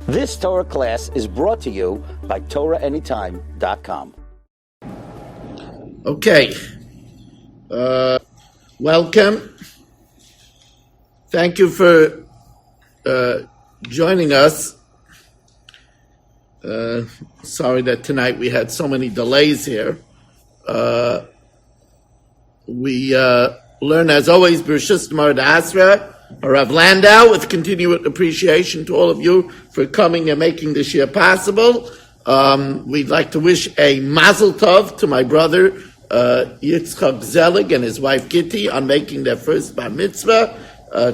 This Torah class is brought to you by TorahAnytime.com. Okay. Welcome. Thank you for joining us. Sorry that tonight we had so many delays here. We learn, as always, Bereshis Gemara Asra, Rav Landau, with continued appreciation to all of you for coming and making this year possible. We'd like to wish a Mazel Tov to my brother Yitzchak Zelig and his wife Gitti on making their first Bar Mitzvah.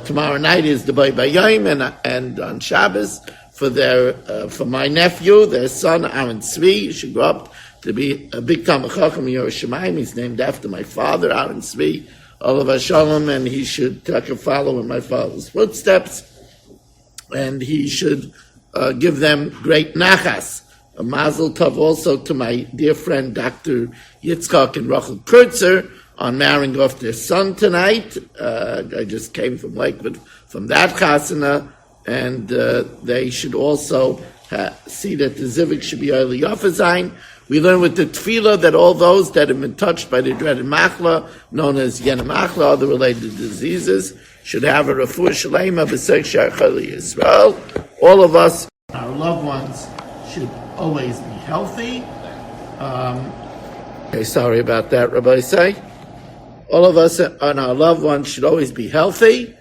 Tomorrow night is the Bay Bayayim, and on Shabbos for my nephew, their son Aaron Tzvi. He should grow up to be a big Talmid Chacham in Yerushalayim. He's named after my father, Aaron Tzvi. Olav Shalom, and he should take a follow in my father's footsteps, and he should give them great nachas. A mazel tov also to my dear friend Dr. Yitzchak and Rachel Kurtzer on marrying off their son tonight. I just came from Lakewood from that chasana, and they should also see that the zivik should be early Yofazain. We learn with the tefillah that all those that have been touched by the dreaded machla, known as yen machla, other related diseases, should have a refuah shalema b'sek shachali Yisrael. All of us, our loved ones, should always be healthy. Okay, sorry about that, Rabbi say. All of us and our loved ones should always be healthy.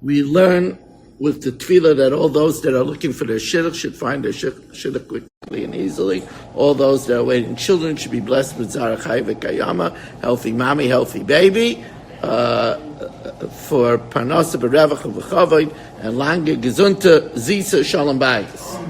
We learn with the tefillah that all those that are looking for their shidduch should find their shidduch quickly and easily. All those that are waiting children should be blessed with Zara Chai V'Kayama, healthy mommy, healthy baby, for Parnasa B'Revach V'Chavod, and Lange Gesunte Zisa Shalom Bayis.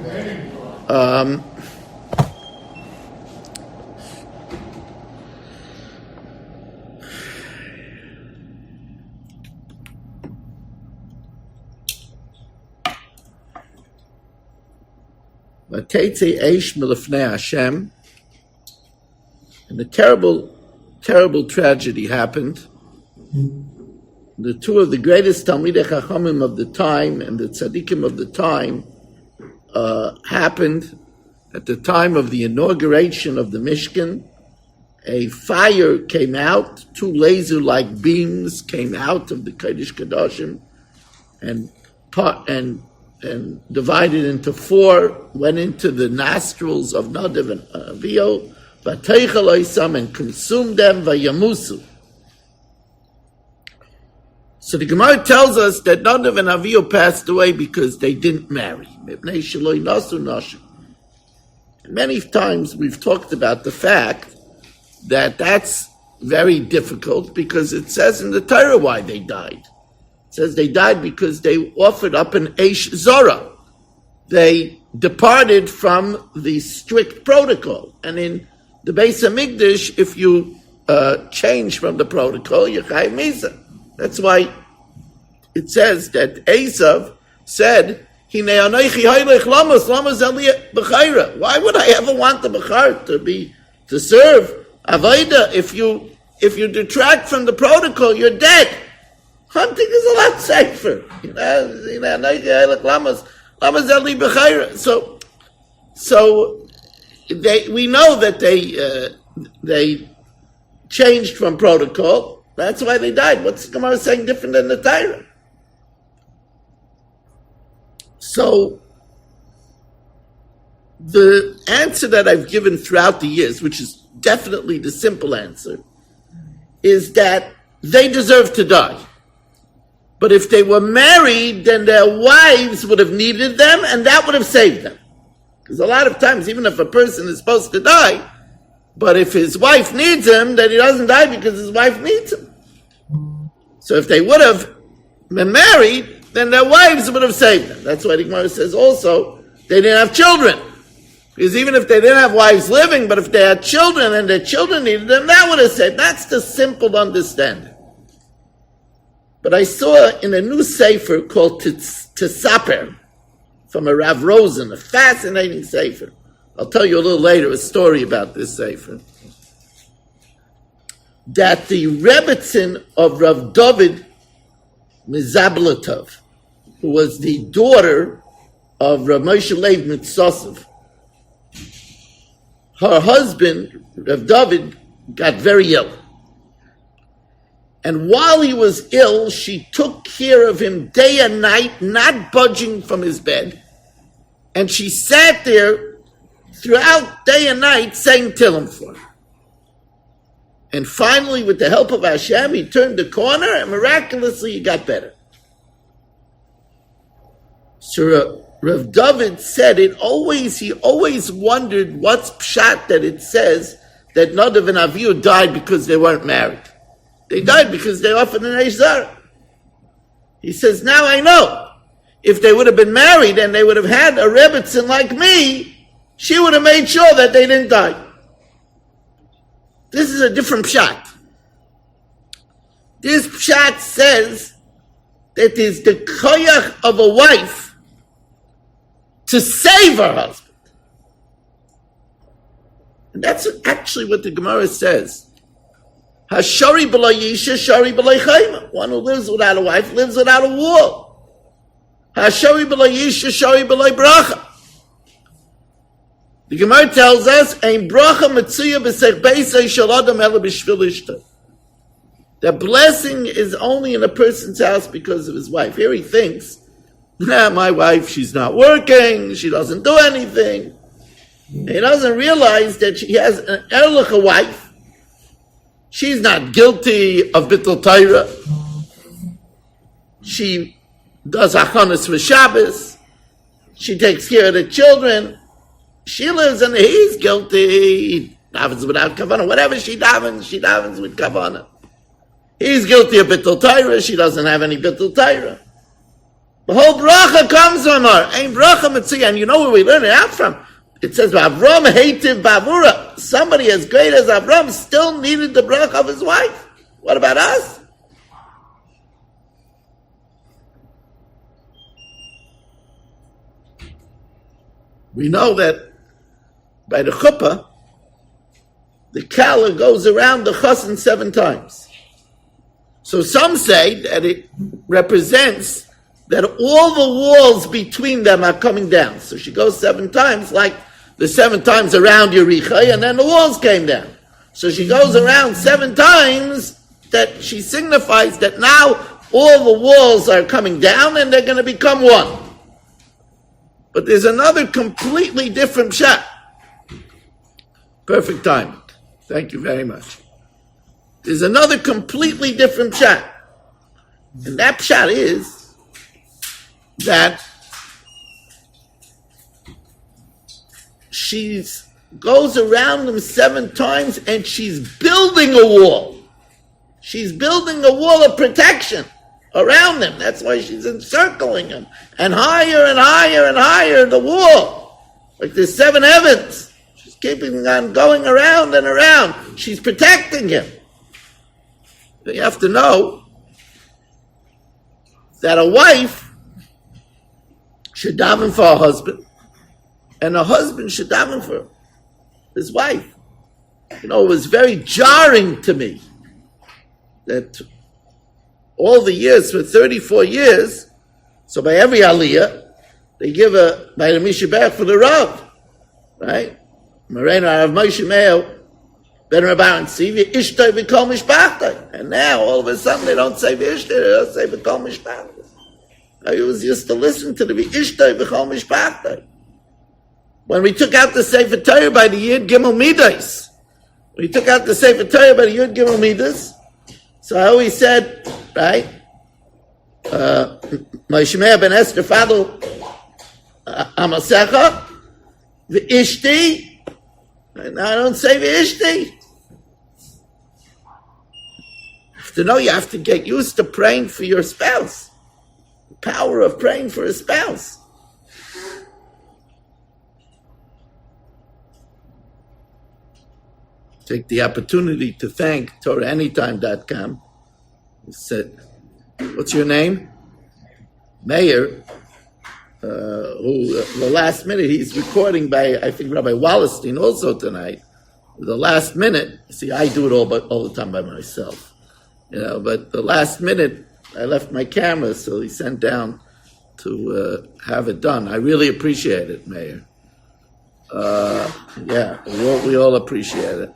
And a terrible, terrible tragedy happened. The two of the greatest Talmidei Chachamim of the time and the Tzaddikim of the time happened at the time of the inauguration of the Mishkan. A fire came out, two laser-like beams came out of the Kodesh Kodashim and divided into four, went into the nostrils of Nadav and Avihu, v'teichel oisam, and consumed them, v'yamusu. So the Gemara tells us that Nadav and Avihu passed away because they didn't marry. Many times we've talked about the fact that that's very difficult because it says in the Torah why they died. It says they died because they offered up an Eish Zorah. They departed from the strict protocol. And in the Beis HaMikdash, if you change from the protocol, you're Chayav Misa. That's why it says that Esav said, Hinei anochi haylech lamas aliyah b'chayra. Why would I ever want the b'char to serve Avodah? If you detract from the protocol, you're dead. Hunting is a lot safer. So we know that they changed from protocol. That's why they died. What's the Gemara saying different than the Torah? So the answer that I've given throughout the years, which is definitely the simple answer, is that they deserve to die. But if they were married, then their wives would have needed them, and that would have saved them. Because a lot of times, even if a person is supposed to die, but if his wife needs him, then he doesn't die because his wife needs him. So if they would have been married, then their wives would have saved them. That's why the Gemara says also, they didn't have children. Because even if they didn't have wives living, but if they had children and their children needed them, that would have saved. That's the simple understanding. But I saw in a new sefer called Tsaper from a Rav Rosen, a fascinating sefer. I'll tell you a little later a story about this sefer. That the Rebbetzin of Rav David Mizablatov, who was the daughter of Rav Moshe Leib Mitzosov. Her husband, Rav David, got very ill. And while he was ill, she took care of him day and night, not budging from his bed. And she sat there throughout day and night saying Tehillim for him. And finally, with the help of Hashem, he turned the corner and miraculously he got better. So Rav David said he always wondered what's pshat that it says that Nadav and Avihu died because they weren't married. They died because they offered an Eish Zarah. He says, now I know. If they would have been married and they would have had a Rebbetzin like me, she would have made sure that they didn't die. This is a different pshat. This pshat says that is the koyach of a wife to save her husband. And that's actually what the Gemara says. Hashari b'lo yisha, shari b'lo chayma. One who lives without a wife lives without a wall. Hashari b'lo yisha, shari b'lo bracha. The Gemara tells us, Ein bracha metzuya b'sech beisay shel adam ela b'shvil ishta. The blessing is only in a person's house because of his wife. Here he thinks, my wife, she's not working, she doesn't do anything. And he doesn't realize that she has an erlicha wife. She's not guilty of bittul Torah. She does achanas for Shabbos. She takes care of the children. She lives and he's guilty. He davens without kavanah. Whatever she davens with kavanah. He's guilty of bittul Torah. She doesn't have any bittul Torah. The whole bracha comes from her. Ein bracha mitzvah. And you know where we learn it out from? It says, Avram heitiv bavura. Somebody as great as Avram still needed the bracha of his wife. What about us? We know that by the chuppah, the kala goes around the chassan 7 times. So some say that it represents that all the walls between them are coming down. So she goes 7 times, like the 7 times around Yericha, and then the walls came down. So she goes around 7 times, that she signifies that now all the walls are coming down and they're going to become one. But there's another completely different pshat. Perfect timing. Thank you very much. There's another completely different pshat. And that pshat is that she goes around them 7 times and she's building a wall. She's building a wall of protection around them. That's why she's encircling him. And higher and higher and higher the wall. Like there's 7 heavens. She's keeping on going around and around. She's protecting him. But you have to know that a wife should daven for her husband, and a husband should daven for his wife. You know, it was very jarring to me that all the years, for 34 years, so by every aliyah, they give by the Mishabech for the Rav, right? Moreno Rav Moshe Meir, Ben Rabban Tzivi, Ishtay v'kol mishpachtay. And now, all of a sudden, they don't say v'ishtay, they don't say v'kol mishpachtay. I was used to listen to the v'ishtay v'kol mishpachtay. When we took out the Sefer Torah by the Yud Gimel Midas, we took out the Sefer Torah by the Yud Gimel Midas, so I always said, right, Moshe Meir ben Esther Fadl Amasecha, v'ishti, and I don't say v'ishti. You have to know, you have to get used to praying for your spouse. The power of praying for a spouse. Take the opportunity to thank TorahAnytime.com. He said, what's your name? Mayor, who the last minute, he's recording by, I think, Rabbi Wallerstein also tonight. The last minute, see, I do it all the time by myself. But the last minute, I left my camera, so he sent down to have it done. I really appreciate it, Mayor. Yeah, we all appreciate it.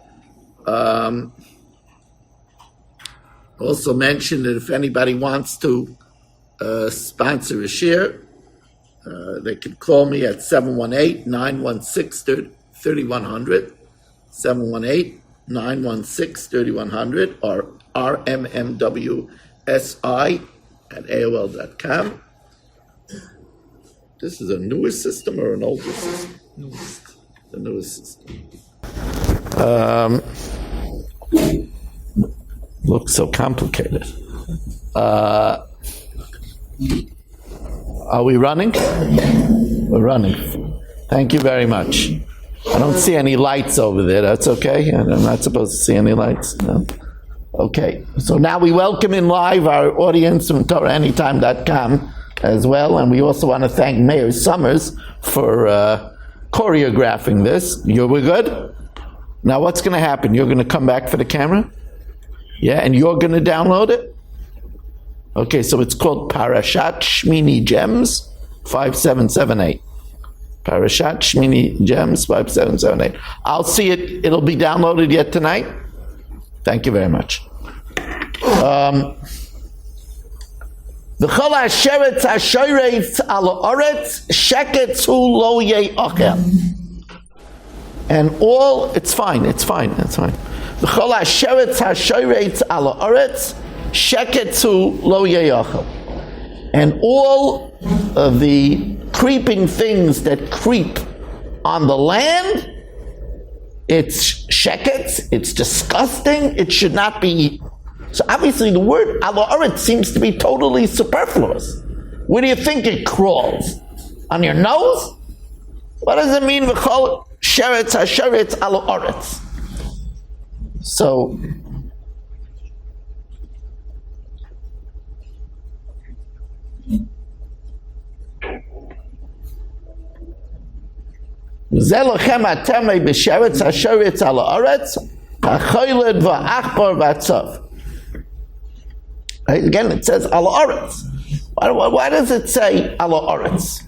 Also mentioned that if anybody wants to sponsor a share, they can call me at 718-916-3100, 718-916-3100, or rmmwsi@aol.com. This is a newer system or an older system? The newest system. Looks so complicated. Are we running? We're running. Thank you very much. I don't see any lights over there. That's okay? I'm not supposed to see any lights. No? Okay. So now we welcome in live our audience from TorahAnytime.com as well. And we also want to thank Mayor Summers for choreographing this. We're good? Now what's going to happen? You're going to come back for the camera? Yeah, and you're going to download it? Okay, so it's called Parashat Shmini Gems 5778. Parashat Shmini Gems 5778. I'll see it. It'll be downloaded yet tonight? Thank you very much. V'chol ha'sheretz ha'shoretz al ha'oretz sheket hu lo ye'ochel. And all, it's fine. V'chol ha'sheretz ha'shoretz al ha'oretz sheket hu lo ye'ochel. And all of the creeping things that creep on the land, it's sheket, it's disgusting, it should not be eaten. So obviously the word al ha'oretz seems to be totally superfluous. Where do you think it crawls? On your nose? What does it mean, v'chol sheretz ha'sheretz al ha'oretz? So, Zelochem atemei b'sheretz ha'sheretz al ha'oretz ha'choyled v'achbar v'atzav. Again, it says al ha'oretz. Why does it say al ha'oretz?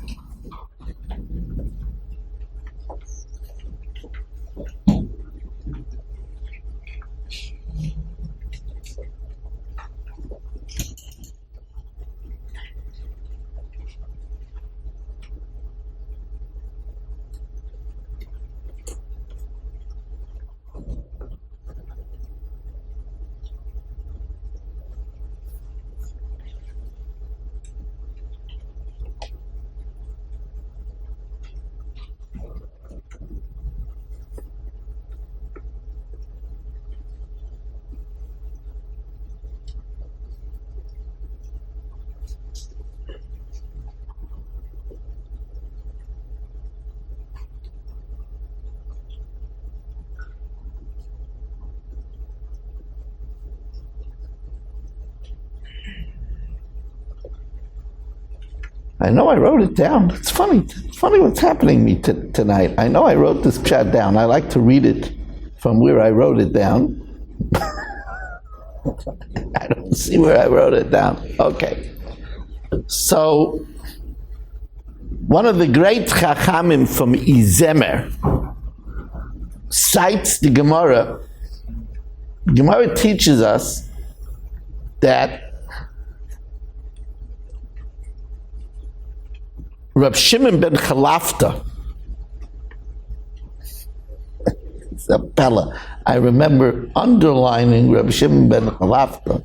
I know I wrote it down. It's funny. It's funny what's happening to me tonight. I know I wrote this chat down. I like to read it from where I wrote it down. I don't see where I wrote it down. Okay. So, one of the great Chachamim from Izemer cites the Gemara. Gemara teaches us that Rab Shimon ben Chalafta, it's a Pella. I remember underlining Rab Shimon ben Chalafta.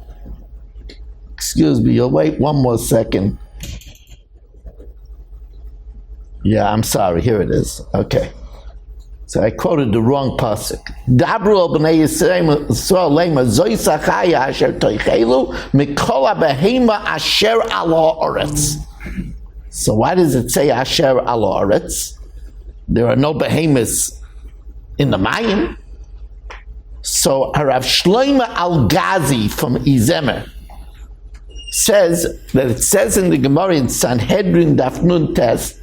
Excuse me, you'll wait one more second. Yeah, I'm sorry, here it is. Okay. So I quoted the wrong pasuk. Dabru al b'nei Yisrael lema zoysa chaya asher toichelu mikol ha-behema asher al ha'oretz. So why does it say asher al ha'oretz? There are no behemoths in the Mayim. So Rav Shlomo Al-Ghazi from Izemer says that it says in the Gemara in Sanhedrin Daf Nun Tes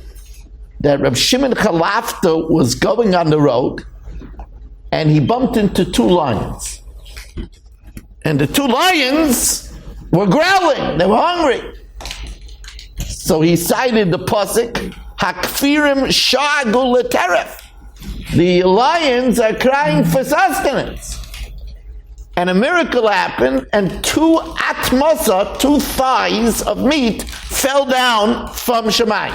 that Rab Shimon Chalafta was going on the road and he bumped into two lions. And the two lions were growling. They were hungry. So he cited the pasuk, Hakfirim sha'agu l'teref. The lions are crying for sustenance. And a miracle happened, and 2 atmasa, 2 thighs of meat, fell down from Shemayim.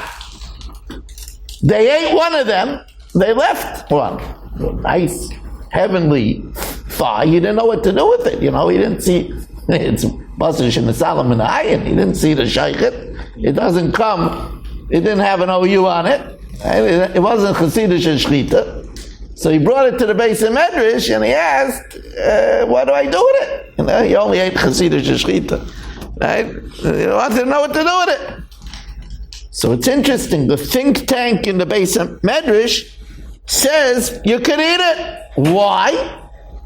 They ate one of them, they left one. Nice, heavenly thigh. He didn't know what to do with it. He didn't see, it's Basish and the Solomon Ayin. He didn't see the Shaykhet. It doesn't come, it didn't have an OU on it. It wasn't Chassidish and Shechita. So he brought it to the base of Medrash and he asked, what do I do with it? He only ate Chassidish and Shechita. Right? He wanted to know what to do with it. So it's interesting, the think tank in the base of Medrash says you can eat it. Why?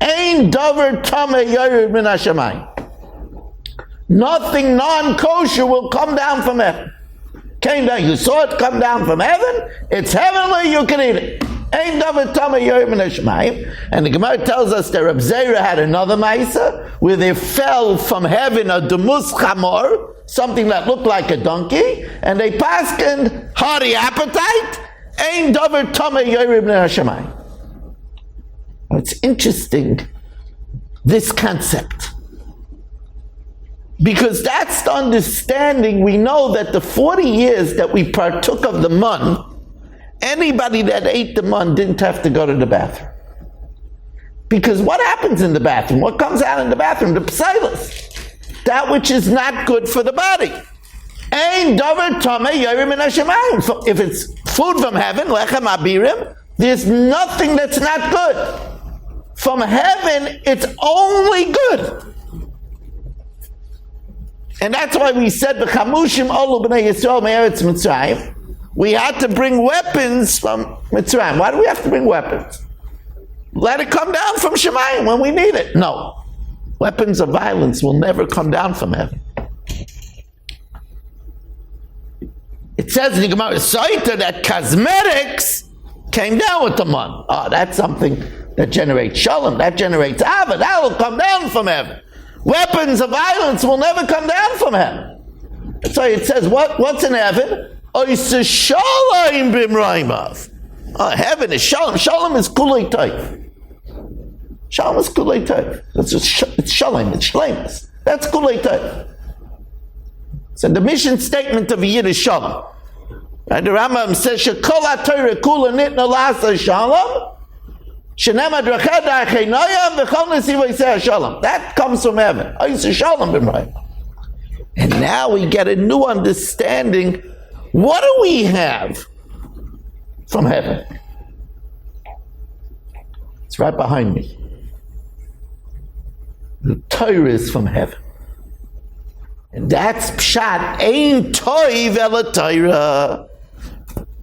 Ein davar tameh yored min hashamayim. Nothing non-kosher will come down from heaven. Came down, you saw it come down from heaven, it's heavenly, you can eat it. Ein davar tameh yored min hashamayim. And the Gemara tells us that Reb Zera had another ma'isa where there fell from heaven a demus chamor, something that looked like a donkey, and they paskened hearty appetite. Ein davar tameh yored min hashamayim. It's interesting, this concept. Because that's the understanding. We know that the 40 years that we partook of the mun, anybody that ate the mun didn't have to go to the bathroom. Because what happens in the bathroom? What comes out in the bathroom? The psilus. That which is not good for the body. Ein davar tameh yored min hashamayim. If it's food from heaven, lechem abirim, there's nothing that's not good. From heaven, it's only good. And that's why we said, B'chamushim olu b'nei Yisrael me'eretz Mitzrayim. We had to bring weapons from Mitzrayim. Why do we have to bring weapons? Let it come down from Shemayim when we need it. No. Weapons of violence will never come down from heaven. It says in the Gemara Saita that cosmetics came down with the mun. Oh, that's something that generates shalom, that generates ava, that will come down from heaven. Weapons of violence will never come down from heaven. That's why it says, what's in heaven? Oisa shalom b'mraimav. Oh, heaven is shalom. Shalom is kulei taif. Shalom is kulei taif. It's shalom, it's shlemus. That's kulei taif. So the mission statement of a Yid is shalom. And the Rambam says, Shekol ha-Torah kula nitna la'asa shalom, shenemad rachad ha'chenayam v'chol nesiv ha'iseh shalom. That comes from heaven. Ha'iseh shalom b'mrayim. And now we get a new understanding. What do we have from heaven? It's right behind me. The Torah is from heaven. And that's pshat, ein toiv ela Torah.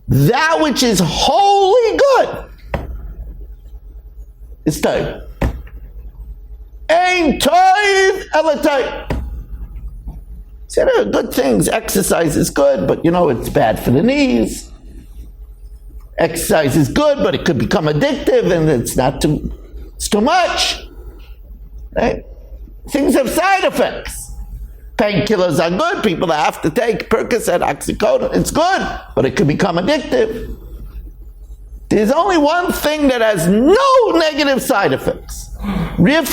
That which is wholly good is Torah. Ein toiv ela Torah. See, there are good things. Exercise is good, but it's bad for the knees. Exercise is good, but it could become addictive, and it's too much. Right? Things have side effects. Painkillers are good. People that have to take Percocet, oxycodone, it's good, but it could become addictive. There's only one thing that has no negative side effects. It's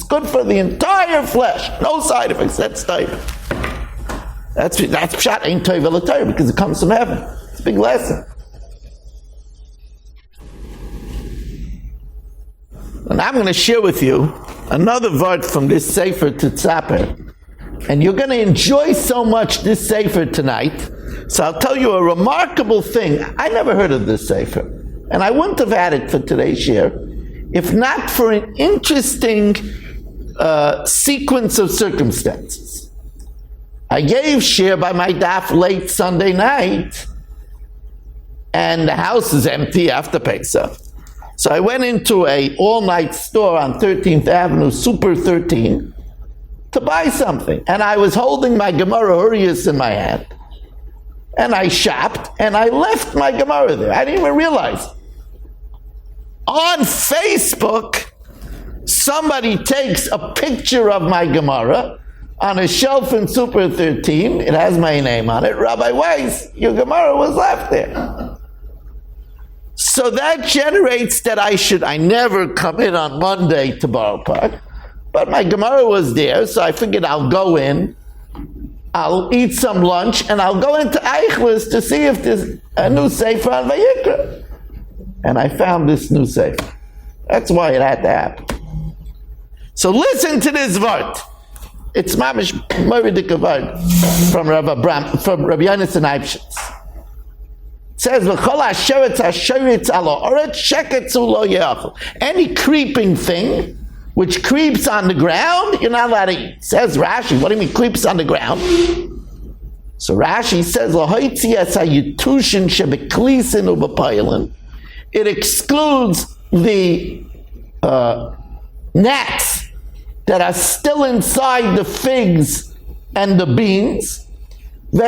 good for the entire flesh. No side effects. That's Torah. That's pshat ain't Torah Torah because it comes from heaven. It's a big lesson. And I'm going to share with you another word from this Sefer Tzapper. And you're going to enjoy so much this Sefer tonight. So I'll tell you a remarkable thing. I never heard of this Sefer. And I wouldn't have had it for today's share if not for an interesting sequence of circumstances. I gave share by my daf late Sunday night, and the house is empty after Pesach. So I went into a all-night store on 13th Avenue, Super 13, to buy something. And I was holding my Gemara Hurrius in my hand. And I shopped, and I left my Gemara there. I didn't even realize. On Facebook, somebody takes a picture of my Gemara, on a shelf in Super 13. It has my name on it. Rabbi Weiss, your Gemara was left there. So that generates that I never come in on Monday to Borough Park. But my Gemara was there, so I figured I'll go in, I'll eat some lunch, and I'll go into Eichlis to see if there's a new Sefer on Vayikra. And I found this new Sefer. That's why it had to happen. So listen to this word. It's mamish moridik word from Rabbi Yonasan Eibshitz. It says, "V'chol hasheretz hasheretz alo oretz sheketzu lo yeachol." Any creeping thing which creeps on the ground, you're not allowed to eat. Says Rashi. What do you mean creeps on the ground? So Rashi says, it excludes the gnats that are still inside the figs and the beans, and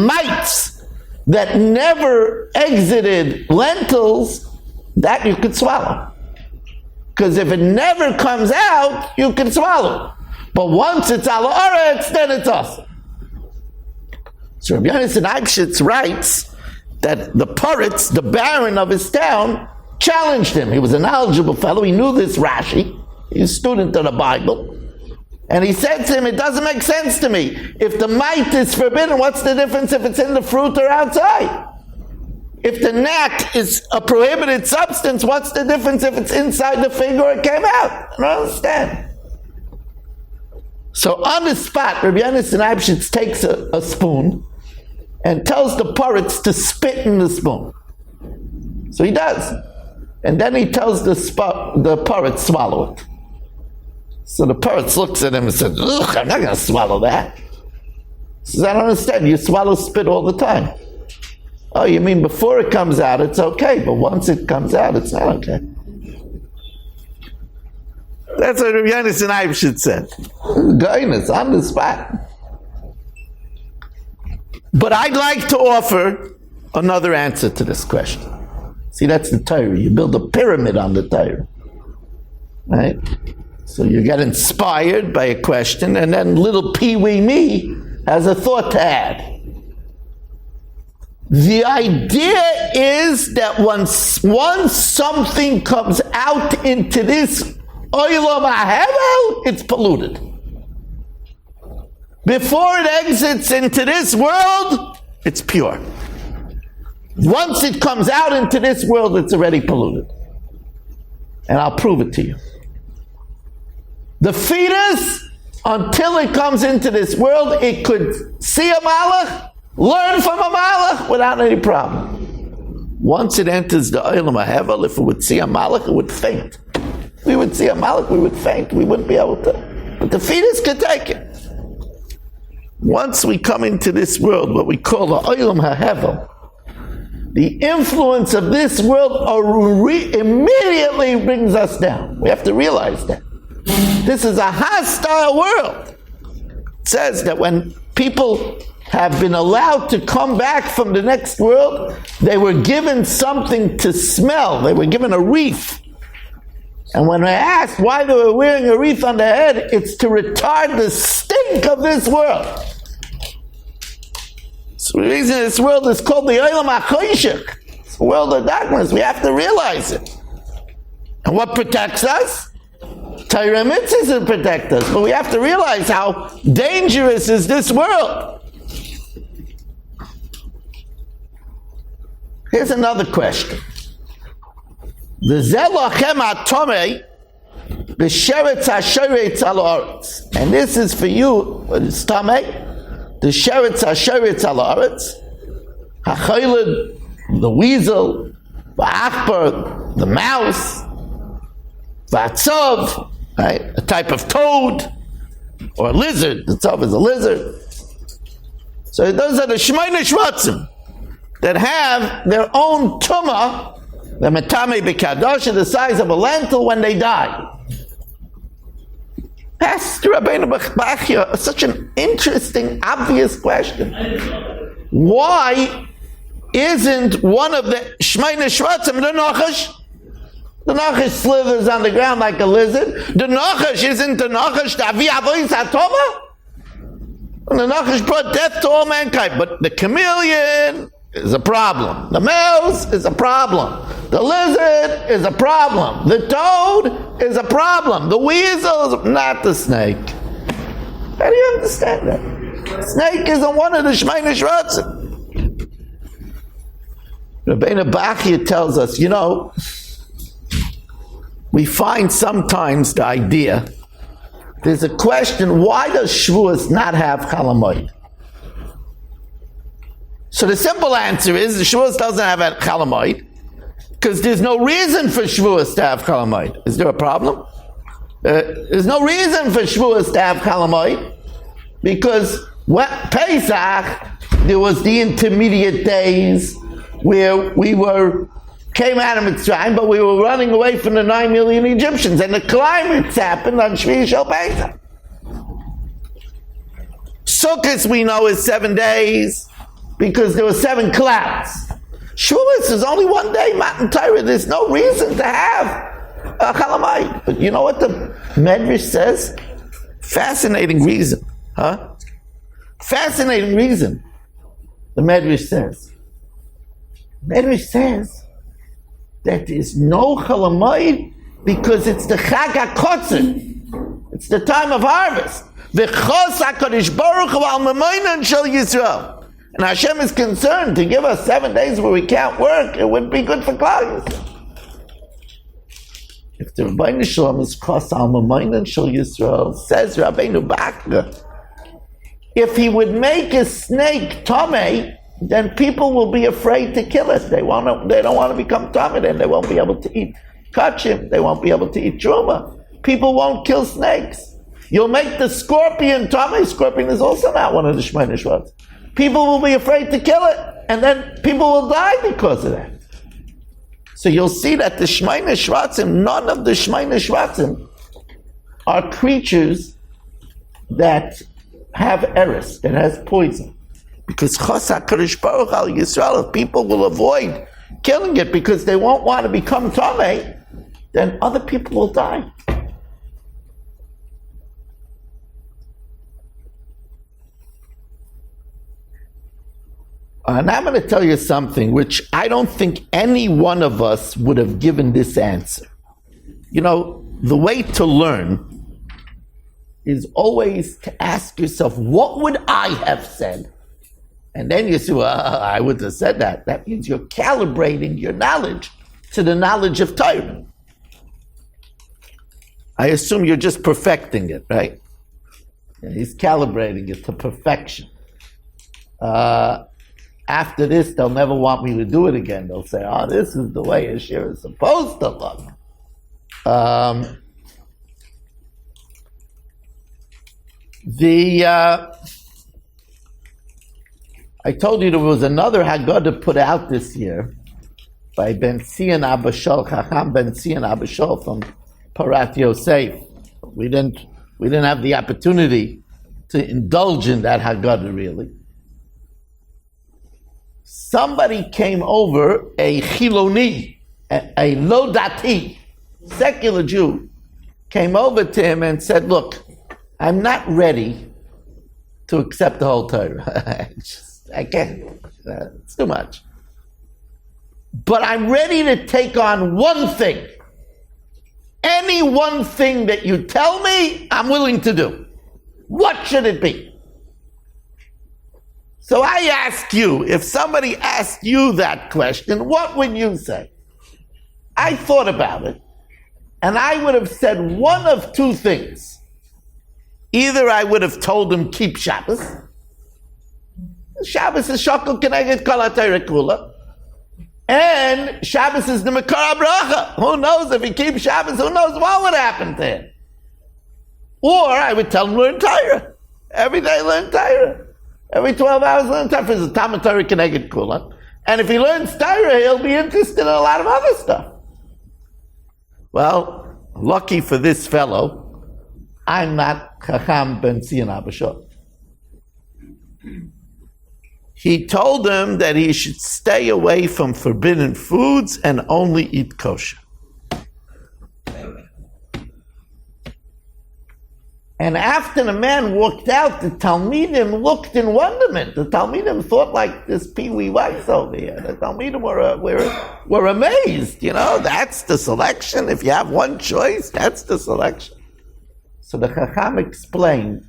mites that never exited lentils, that you could swallow. Because if it never comes out, you can swallow. But once it's ala oretz, then it's awesome. So Rabbi Yonasan Eibshitz writes that the Poritz, the baron of his town, challenged him. He was a knowledgeable fellow. He knew this Rashi. He's a student of the Bible. And he said to him, it doesn't make sense to me. If the mite is forbidden, what's the difference if it's in the fruit or outside? If the gnat is a prohibited substance, what's the difference if it's inside the fig or it came out? I don't understand. So on the spot, Rabbi Yonasan Eibshitz takes a spoon and tells the Poritz to spit in the spoon. So he does. And then he tells the Poritz swallow it. So the Poritz looks at him and says, "Ugh, I'm not going to swallow that." He says, "I don't understand. You swallow spit all the time." "Oh, you mean before it comes out, it's okay, but once it comes out, it's not okay." That's what Rabbi Yonasan Eibshitz said. Goodness, on the spot. But I'd like to offer another answer to this question. See, that's the Torah. You build a pyramid on the Torah. Right? So you get inspired by a question, and then little pee-wee me has a thought to add. The idea is that once something comes out into this Olam HaHevel, it's polluted. Before it exits into this world, it's pure. Once it comes out into this world, it's already polluted. And I'll prove it to you. The fetus, until it comes into this world, it could see a malach, learn from a malach without any problem. Once it enters the Olam HaHevel, if it would see a malach, it would faint. If we would see a malach, we would faint. We wouldn't be able to. But the fetus could take it. Once we come into this world, what we call the Olam HaHevel, the influence of this world immediately brings us down. We have to realize that. This is a hostile world. It says that when people have been allowed to come back from the next world, they were given something to smell. They were given a wreath. And when I asked why they were wearing a wreath on their head, it's to retard the stink of this world. So the reason this world is called the Olam HaChoshech, it's the world of darkness. We have to realize it. And what protects us? Torah mitzvahs protect us. But we have to realize how dangerous is this world. Here's another question. The zelachem atomei b'sheretz hasheretz al haaretz. And this is for you, it's tamei. The sheretz hasheretz al haaretz, hachayilid, the weasel, v'achbar, the mouse, v'atzov, right, a type of toad, or a lizard. The tzov is a lizard. So those are the Shmini Gems that have their own tumah. The metame b'kadosh, the size of a lentil when they die. Ask Rabbeinu Bachya such an interesting, obvious question. Why isn't one of the Shmini Gems the Nachash? The Nachash slithers on the ground like a lizard. The Nachash isn't the Nachash Tavi Avois HaTova. And the Nachash brought death to all mankind. But the chameleon is a problem. The mouse is a problem. The lizard is a problem. The toad is a problem. The weasel is not the snake. How do you understand that? Snake isn't one of the Shmini Gems. Rabbeinu Bachya tells us, we find sometimes the idea, there's a question, why does Shavuos not have Chol Hamoed? So the simple answer is, the Shavuos doesn't have Chol Hamoed, because there's no reason for Shavuos to have Chol Hamoed. Is there a problem? There's no reason for Shavuos to have Chol Hamoed, because Pesach, there was the intermediate days where we came out of Mitzrayim, but we were running away from the 9 million Egyptians, and the climates happened on Shmini Shel Pesach. Sukkot, we know, is 7 days, because there were 7 clouds. Shavuos is only 1 day, Matan Torah. There's no reason to have a Chol Hamoed. But you know what the Medrash says? Fascinating reason. Fascinating reason. The Medrash says. Medrash says that there's no Chol Hamoed because it's the Chag HaKotzin. It's the time of harvest. V'chos HaKadosh Baruch Hu al Memoinan Shel Yisrael. And Hashem is concerned to give us 7 days where we can't work. It wouldn't be good for Klal Yisrael. If the Rabbeinu Shalom is Chos al Memoinan Shel Yisrael, says Rabbeinu Bachya, if he would make a snake Tomei, then people will be afraid to kill it. They don't want to become Tomei, then they won't be able to eat kachim. They won't be able to eat truma. People won't kill snakes. You'll make the scorpion Tomei. Scorpion is also not one of the Shmini Gems. People will be afraid to kill it, and then people will die because of that. So you'll see that the Shmini Gems, none of the Shmini Gems are creatures that have eris, that has poison. Because Chos HaKadosh Baruch Al Yisrael, if people will avoid killing it because they won't want to become Tomei, then other people will die. And I'm going to tell you something which I don't think any one of us would have given this answer. The way to learn is always to ask yourself, what would I have said? And then you say, well, I would have said that. That means you're calibrating your knowledge to the knowledge of Torah. I assume you're just perfecting it, right? Yeah, he's calibrating it to perfection. After this, they'll never want me to do it again. They'll say, this is the way a shir is supposed to look. I told you there was another Haggadah put out this year by Ben Zion Abashol, Chacham Ben Zion Abashol from Parat Yosef. We didn't have the opportunity to indulge in that Haggadah really. Somebody came over, a Chiloni, a Lodati, secular Jew, came over to him and said, look, I'm not ready to accept the whole Torah. I can't. It's too much. But I'm ready to take on one thing. Any one thing that you tell me, I'm willing to do. What should it be? So I ask you, if somebody asked you that question, what would you say? I thought about it, and I would have said one of two things. Either I would have told him, keep Shabbos. Shabbos is shakol keneged kol haTorah kula. And Shabbos is the Makar HaBracha. Who knows, if he keeps Shabbos, who knows what would happen to him? Or I would tell him, learn Torah. Every day learn Torah. Every 12 hours learn Torah. It's a Talmud Torah keneged kula. And if he learns Torah, he'll be interested in a lot of other stuff. Well, lucky for this fellow, I'm not Chacham Ben Zion Abashol. He told him that he should stay away from forbidden foods and only eat kosher. And after the man walked out, the Talmidim looked in wonderment. The Talmidim thought like this Pee Wee Weiss over here. The Talmidim were amazed. That's the selection. If you have one choice, that's the selection. So the Chacham explained,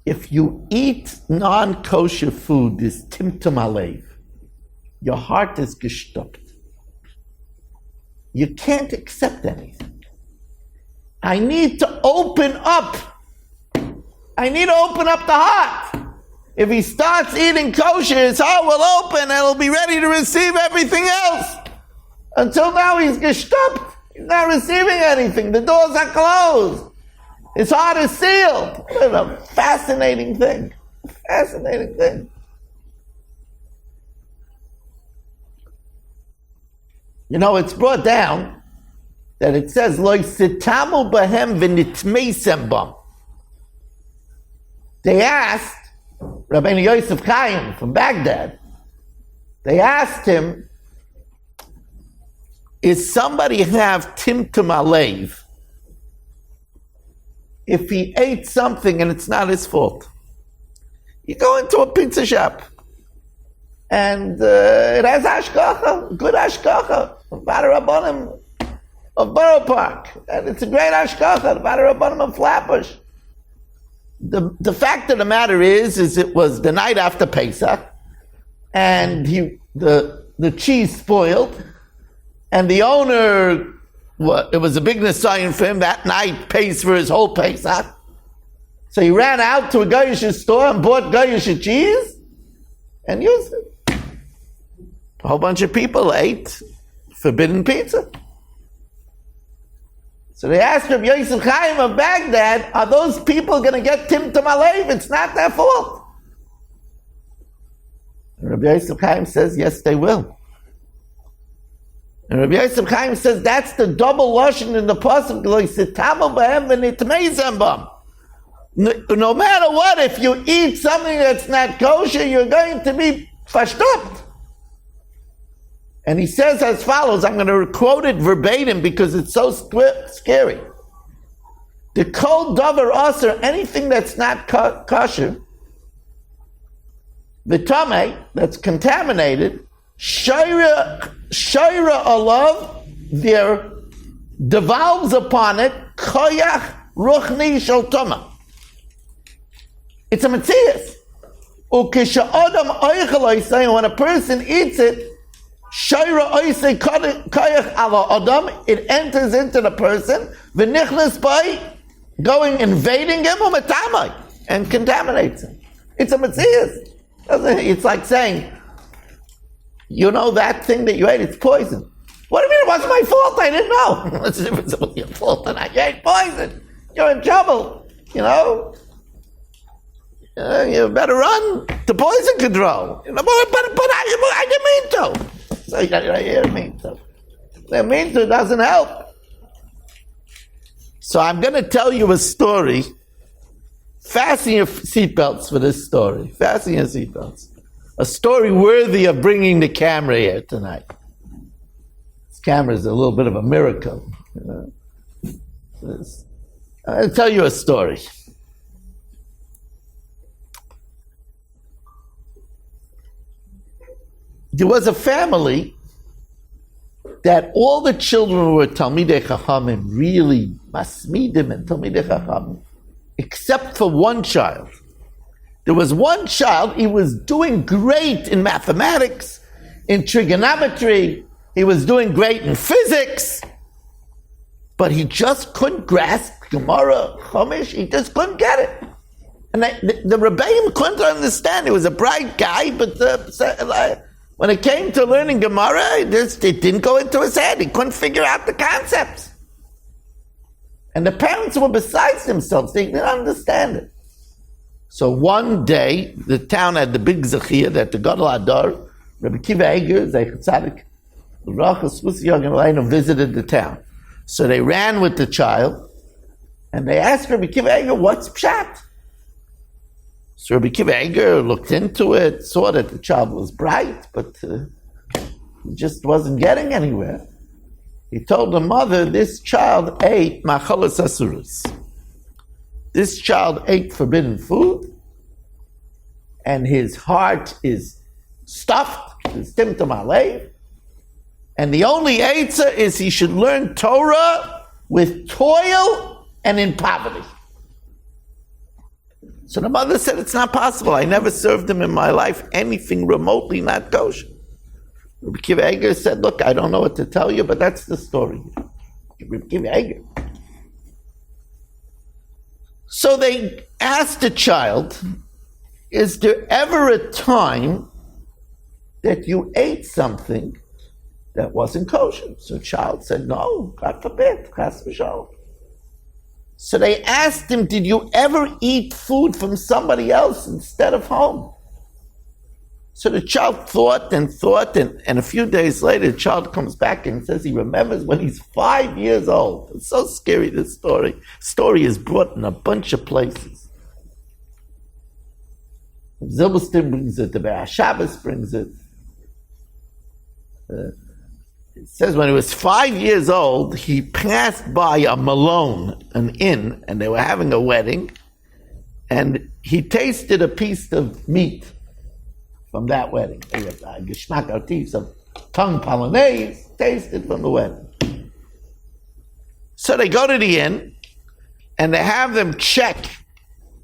if you eat non-kosher food, this timtum alev, your heart is gestoppt. You can't accept anything. I need to open up. I need to open up the heart. If he starts eating kosher, his heart will open and he'll be ready to receive everything else. Until now, he's gestoppt. He's not receiving anything. The doors are closed. His heart is sealed. What a fascinating thing. Fascinating thing. It's brought down that it says, Lo sitamu bahem v'nitmeisem bam. They asked Rabbeinu Yosef Chaim from Baghdad, they asked him, is somebody have timtum alev if he ate something and it's not his fault? You go into a pizza shop and it has hashgacha, good hashgacha, of Rabbanim of Borough Park, and it's a great hashgacha, the Rabbanim of Flatbush. The fact of the matter is it was the night after Pesach, and the cheese spoiled, and the owner, it was a big nisayon for him that night, pays for his whole Pesach. So he ran out to a Goyish store and bought Goyish cheese and used it. A whole bunch of people ate forbidden pizza. So they asked Rabbi Yosef Chaim of Baghdad, are those people going to get timtum alev? It's not their fault. And Rabbi Yosef Chaim says, yes, they will. And Rabbi Yosef Chaim says, that's the double lashon in the pasuk, Lo sitamu bahem v'nitmeisem bam. No matter what, if you eat something that's not kosher, you're going to be fashtupt. And he says as follows, I'm going to quote it verbatim because it's so scary. The kol davar aser, anything that's not kosher, the tameh, that's contaminated, shaira alav, there devolves upon it, koyach ruchni shel tama. It's a metzias. Ukesha adam oichel saying when a person eats it, Shaira oisei koyach ala adam, it enters into the person, v'nichnas by going invading him and contaminates him. It's a metzias. It's like saying, that thing that you ate, it's poison. What do you mean it wasn't my fault? I didn't know. What's the difference between your fault and I ate poison? You're in trouble. You better run to poison control. But I didn't mean to. So you didn't mean to. The mean to doesn't help. So I'm going to tell you a story. Fasten your seatbelts for this story. Fasten your seatbelts. A story worthy of bringing the camera here tonight. This camera is a little bit of a miracle. I'll tell you a story. There was a family that all the children were Talmidei Chachamim, really Masmidim and Talmidei Chachamim, except for one child. There was one child, he was doing great in mathematics, in trigonometry, he was doing great in physics, but he just couldn't grasp Gemara, Chumash, he just couldn't get it. And the Rebbeim couldn't understand. He was a bright guy, but when it came to learning Gemara, it didn't go into his head. He couldn't figure out the concepts. And the parents were besides themselves. They didn't understand it. So one day, the town had the big zechiyah that the Gadol Adar, Rabbi Kiva Eger, Zeichet Tzadik, Rachel Sfusi Yogan visited the town. So they ran with the child, and they asked Rabbi Kiva Eger, what's pshat? So Rabbi Kiva Eger looked into it, saw that the child was bright, but he just wasn't getting anywhere. He told the mother, this child ate machalas asuras. this child ate forbidden food, and his heart is stuffed, his timtum alev, and the only answer is he should learn Torah with toil and in poverty. So the mother said, it's not possible. I never served him in my life anything remotely not kosher. Rabbi Akiva Eiger said, look, I don't know what to tell you, but that's the story. Rabbi Akiva Eiger. So they asked the child, is there ever a time that you ate something that wasn't kosher? So the child said, no, God forbid, chas v'shalom. So they asked him, did you ever eat food from somebody else instead of home? So the child thought, and a few days later, the child comes back and says he remembers when he's 5 years old. It's so scary, this story. Story is brought in a bunch of places. Zilberstein brings it, the Be'er Shabbos brings it. It says when he was 5 years old, he passed by a malone, an inn, and they were having a wedding, and he tasted a piece of meat from that wedding. They had geschmack artif, some tongue polonaise, tasted from the wedding. So they go to the inn, and they have them check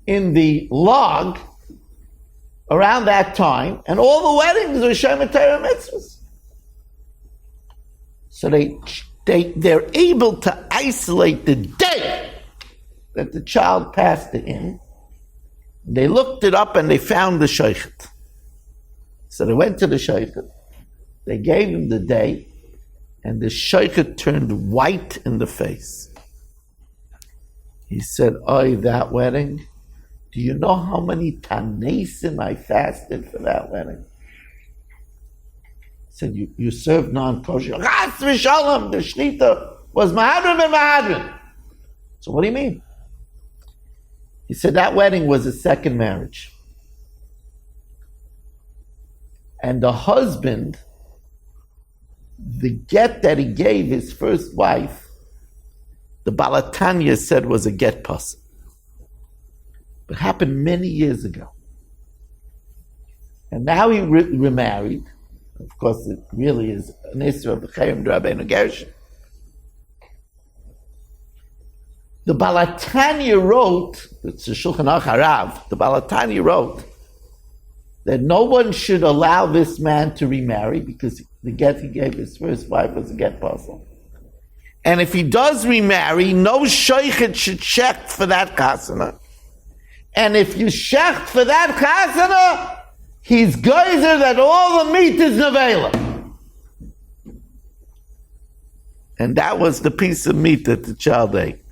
in the log around that time, and all the weddings were Shema Torah mitzvahs. So they're able to isolate the day that the child passed it in. They looked it up and they found the sheikhet. So they went to the sheikhet. They gave him the day, and the sheikhet turned white in the face. He said, "Oy, that wedding. Do you know how many tanesim I fasted for that wedding?" He said, you served non-kosher. Chas v'shalom, the shlita was mahadrim and mahadrim. So what do you mean? He said that wedding was a second marriage. And the husband, the get that he gave his first wife, the Balatanya said was a get pass. It happened many years ago. And now he remarried. Of course, it really is an issue of the Chayim D'Rabbeinu Gershon. The Balatanya wrote, it's a Shulchan Aruch Harav, the Balatanya wrote that no one should allow this man to remarry because the get he gave his first wife was a get puzzle. And if he does remarry, no sheikhet should check for that chasana. And if you shecht for that chasana, he's geyser that all the meat is nevela. And that was the piece of meat that the child ate.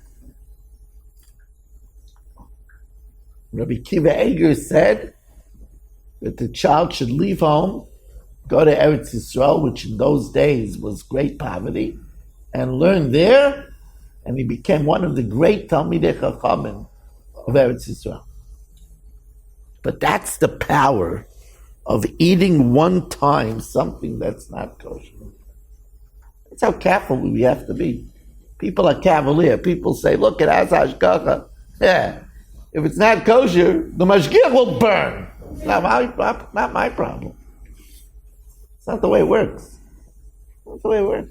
Rabbi Akiva Eiger said that the child should leave home, go to Eretz Yisrael, which in those days was great poverty, and learn there, and he became one of the great Talmidei Chachamim of Eretz Yisrael. But that's the power of eating one time something that's not kosher. That's how careful we have to be. People are cavalier. People say, look, it has hashgacha. Yeah. If it's not kosher, the mashgiach will burn. It's not my problem. It's not the way it works. That's the way it works.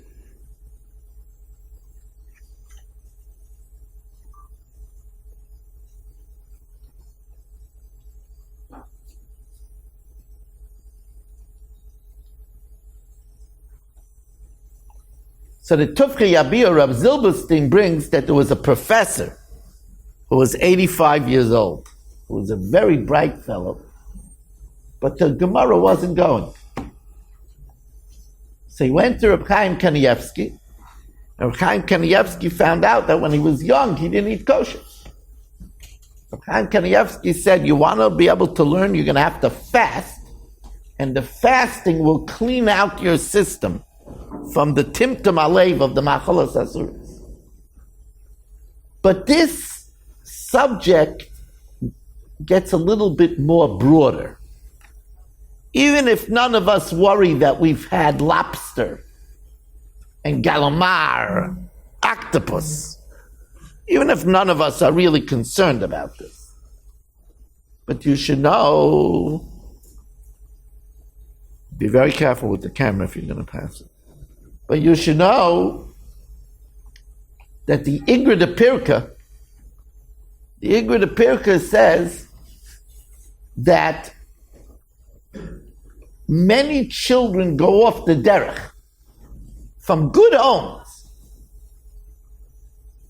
So the Tufkei Yabir, Rav Zilberstein brings that there was a professor who was 85 years old, who was a very bright fellow, but the Gemara wasn't going. So he went to Reb Chaim Kanievsky, and Reb Chaim Kanievsky found out that when he was young, he didn't eat kosher. Reb Chaim Kanievsky said, you want to be able to learn, you're going to have to fast, and the fasting will clean out your system from the timtum alev of the machalas asuras. But this subject gets a little bit more broader. Even if none of us worry that we've had lobster and calamar, octopus, even if none of us are really concerned about this. But you should know, be very careful with the camera if you're going to pass it. But you should know that the Igra de Pirka says that many children go off the derech from good homes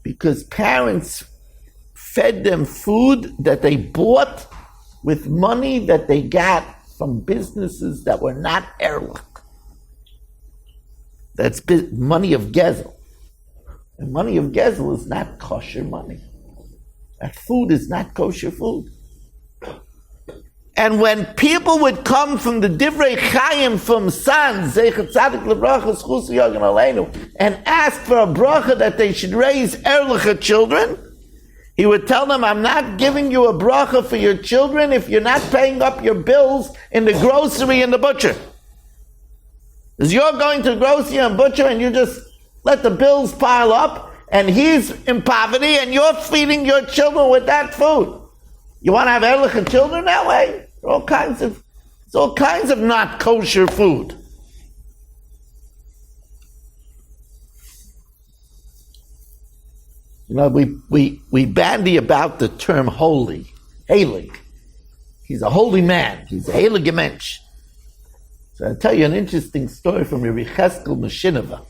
because parents fed them food that they bought with money that they got from businesses that were not erlich. That's money of Gezel. And money of Gezel is not kosher money. That food is not kosher food. And when people would come from the Divrei Chaim from sons, Zeichet Tzadik L'Bracha, Schus Yogan Aleinu, and ask for a bracha that they should raise erlicha children, he would tell them, I'm not giving you a bracha for your children if you're not paying up your bills in the grocery and the butcher. Because you're going to the grocery and butcher and you just let the bills pile up, and he's in poverty and you're feeding your children with that food. You want to have erlich children that way? It's all kinds of not kosher food. You know, we bandy about the term holy, heilig. He's a holy man. He's a heilige mensch. So I'll tell you an interesting story from Rabbi Cheskel Meshinova.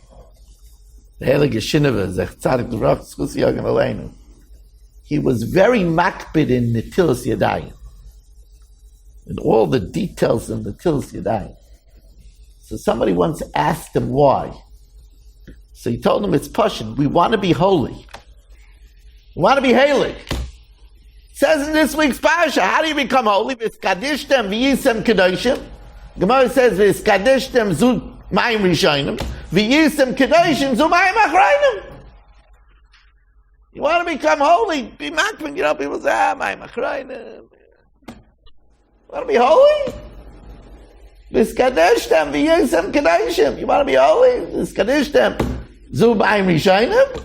The heilige Shinova, Zech Tzadik L'Bracha, Schus Yogan Aleinu. He was very makpid in Netilas Yadayim, in all the details in Netilas Yadayim. So somebody once asked him why. So he told him it's pashut. We want to be holy. We want to be heilig. It says in this week's parasha, how do you become holy? V'eskadishtem v'yisem kedoshim. Gemara says v'eskadishtem zu mayim rishonim v'yisem kedoshim zu mayim achrayim. You want to become holy, be makpid. You know, people say, mayim achrayim. You want to be holy? V'eskadishtem v'yisem kedoshim. You want to be holy? V'eskadishtem zu mayim rishonim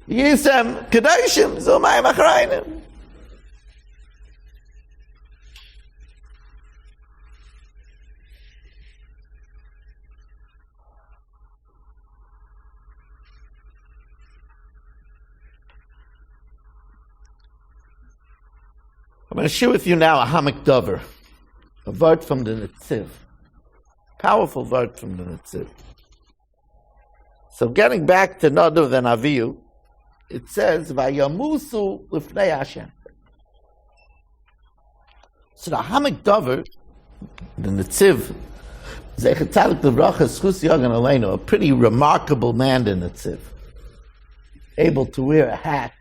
v'yisem kedoshim zu mayim achrayim. I'm going to share with you now a Hamak Dover, a word from the Netziv, powerful word from the Netziv. So getting back to Nadav and Avihu, it says, Vayamusu Lifnei Hashem. So the Hamak Dover, the Netziv, Zeichet Tzadik L'Bracha, Schus Yogan Aleinu, a pretty remarkable man, the Netziv, able to wear a hat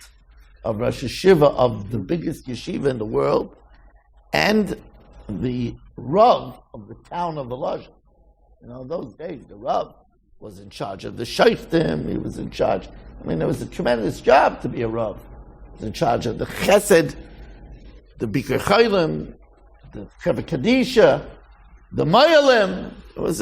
of Rosh Hashiva of the biggest yeshiva in the world, and the Rav of the town of Elazar. You know, in those days, the Rav was in charge of the Shoftim, he was in charge. I mean, it was a tremendous job to be a Rav. He was in charge of the Chesed, the Bikur Chaylim, the Chevah Kadisha, the Mayalim. It was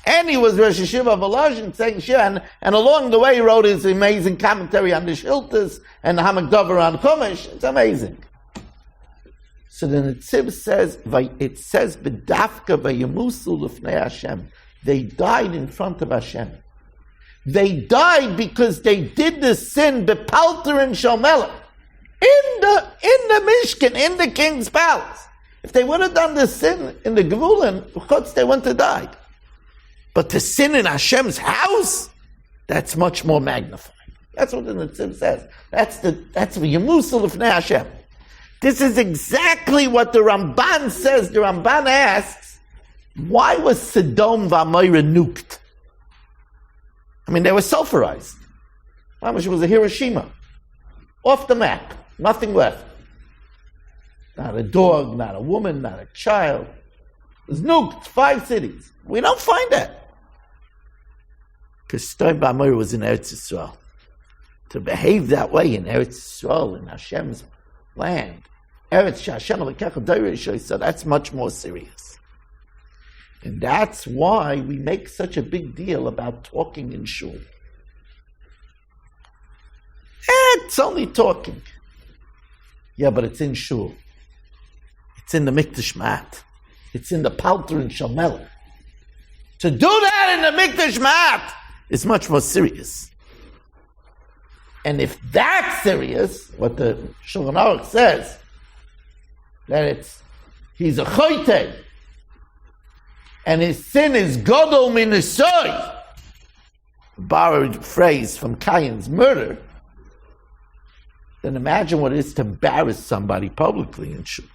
and he was Rosh Hashiva of Elazar saying Shir, and along the way he wrote his amazing commentary on the Shiltas and the Hamak Dover on Chumash. It's amazing. So then Netziv says, it says, B'dafka v'yamusu l'fnei Hashem. They died in front of Hashem. They died because they did the sin b'palter and shomelech in the Mishkan, in the king's palace. If they would have done the sin in the Gevulin, they wouldn't have died. But to sin in Hashem's house, that's much more magnified. That's what the Netziv says. That's v'yamusu l'fnei Hashem. This is exactly what the Ramban says. The Ramban asks, why was Sodom v'Amorah nuked? I mean, they were sulfurized. It was a Hiroshima. Off the map. Nothing left. Not a dog, not a woman, not a child. It was nuked. 5 cities. We don't find that. Because Sodom v'Amorah was in Eretz Yisrael. To behave that way in Eretz Yisrael, in Hashem's land, Eretz Hashem Elokecha Doresh, so that's much more serious. And that's why we make such a big deal about talking in shul. It's only talking. Yeah, but it's in shul. It's in the mikdash mat. It's in the palter and shalmel. To do that in the mikdash mat is much more serious. And if that's serious, what the Shulchan Aruch says, that he's a choyte, and his sin is godol min nisoy, borrowed phrase from Cain's murder, then imagine what it is to embarrass somebody publicly in shul.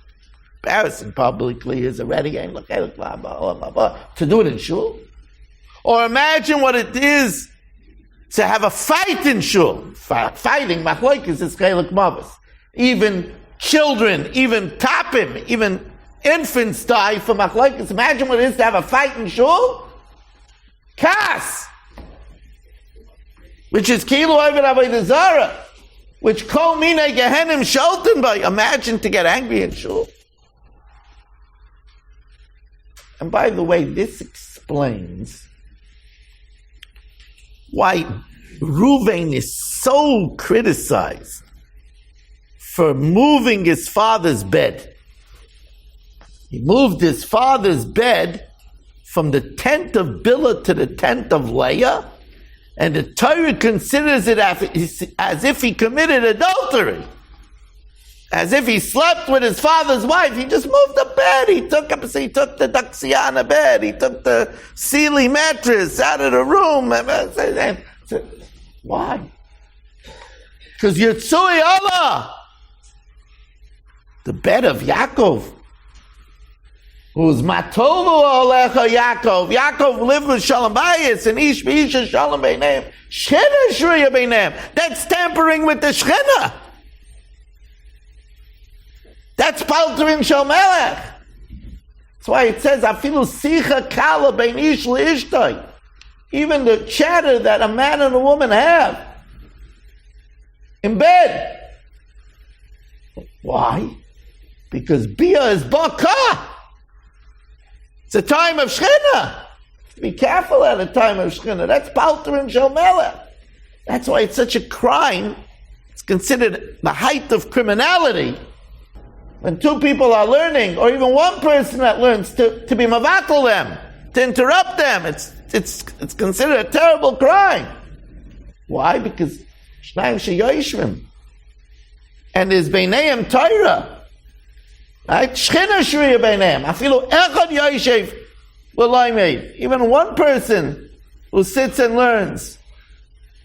Embarrassing publicly is already to do it in shul. Or imagine what it is to have a fight in shul. Fighting, machloikis is chelik mavos. Even children, even tapim, even infants die for machloikis. Imagine what it is to have a fight in shul. Kas, which is kilu oived avodah zara, which kol minei gehenim sholten by. Imagine to get angry in shul. And by the way, this explains why Reuven is so criticized for moving his father's bed. He moved his father's bed from the tent of Bilhah to the tent of Leah, and the Torah considers it as if he committed adultery. As if he slept with his father's wife. He just moved the bed. He took the Daxiana bed. He took the Sealy mattress out of the room. Why? Because Yitzui Allah, the bed of Yaakov, who's Matolu Alecha Yaakov. Yaakov lived with Shalom Bayis and Ish B'Isha Shalom Beineim. Shchina Shriya Beineim. That's tampering with the Shchina. That's Palterin Shel Melech. That's why it says, Afilu Sicha Kala Bein Ish L'Ishtoi. Even the chatter that a man and a woman have in bed. Why? Because Bia is Baka. It's a time of Shechina. Be careful at a time of Shechina. That's Palterin Shel Melech. That's why it's such a crime. It's considered the height of criminality when two people are learning, or even one person that learns, to be mavatal them, to interrupt them. It's considered a terrible crime. Why? Because Shnayim sheyoshvim, and there's beineim Torah, right? Shchina shriya beineim. Afilu echad yoshev l'loimeid. Even one person who sits and learns,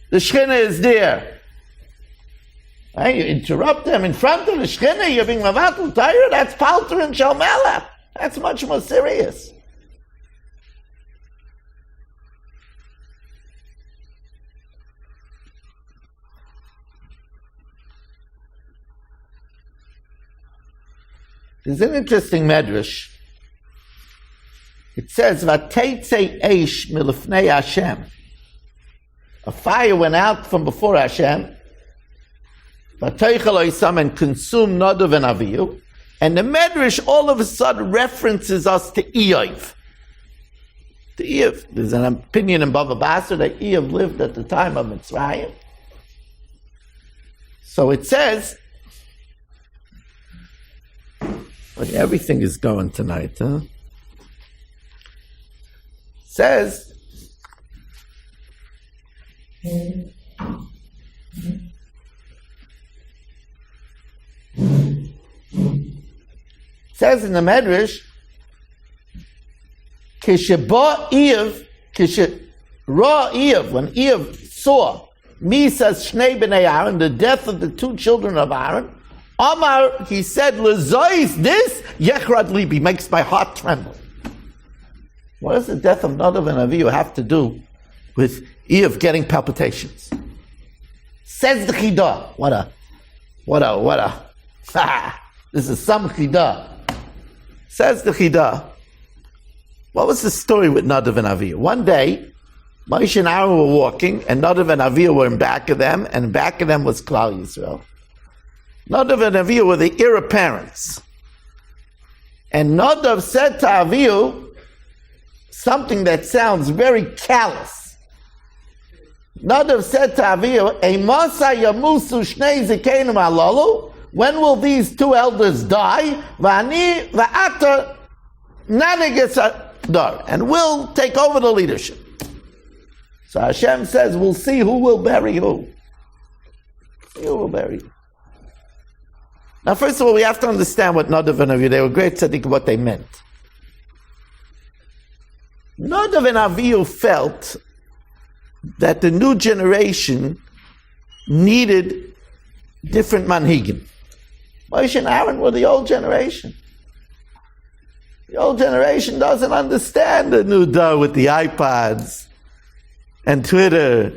the Shchina is there. Right? You interrupt them in front of the Shechina, you're being mavatul Torah, that's Palterin Shel Melech. That's much more serious. There's an interesting medrash. It says, Vateitze eish milifnei Hashem. A fire went out from before Hashem, and consume Nadav and Avihu, and the Medrash all of a sudden references us to Eiv. To Eiv. There's an opinion in Bava Basra that Eiv lived at the time of Mitzrayim. So it says, but everything is going tonight, huh? It says, says in the Medrash, Kisheba Eiv, Ra Eiv, when Eiv saw Misas Shnei B'nei Aaron, the death of the two children of Aaron, Amar, he said, L'zois, this Yechrad Libi, makes my heart tremble. What does the death of Nadav and Avihu have to do with Eiv getting palpitations? Says the Chidah. What a, this is some Chidah. Says the Chidah, what was the story with Nadav and Avihu? One day, Moshe and Aaron were walking, and Nadav and Avihu were in back of them, and in back of them was Klal Yisrael. Nadav and Avihu were the heir apparents. And Nadav said to Avihu something that sounds very callous. Nadav said to Avihu, "Eimasa yamusu shnei zikenim alalu." When will these two elders die? V'ani v'ata nanigas dar, and we'll take over the leadership. So Hashem says, "We'll see who will bury who. See who will bury who." Now, first of all, we have to understand what Nadav and Avihu, they were great tzaddik, what they meant. Nadav and Avihu felt that the new generation needed different manhigim. Moshe and Aaron were the old generation. The old generation doesn't understand the new dar with the iPods and Twitter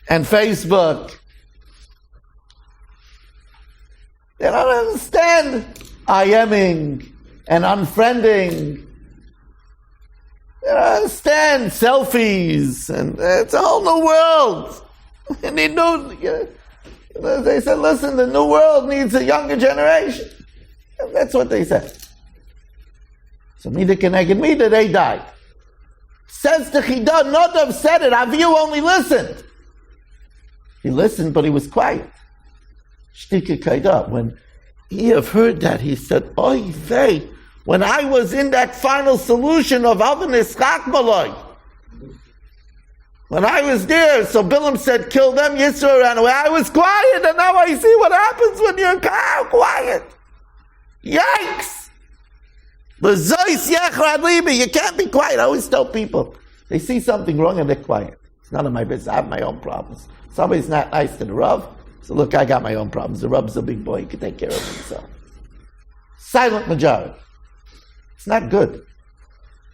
and Facebook. They don't understand IMing and unfriending. They don't understand selfies, and it's a whole new world. And they knew, they said, listen, the new world needs a younger generation. And that's what they said. So Mida Keneged Mida, they died. Says the Chidah, Nadav said it, Avihu only listened. He listened, but he was quiet. Shtika Kaidah. When he have heard that, he said, oy vey, when I was in that final solution of Avon Ischak Malay, when I was there, so Bilam said, kill them, Yisro ran away. I was quiet, and now I see what happens when you're quiet. Yikes! You can't be quiet. I always tell people, they see something wrong and they're quiet. It's none of my business. I have my own problems. Somebody's not nice to the Rav, so look, I got my own problems. The Rav's a big boy, he can take care of himself. Silent majority. It's not good.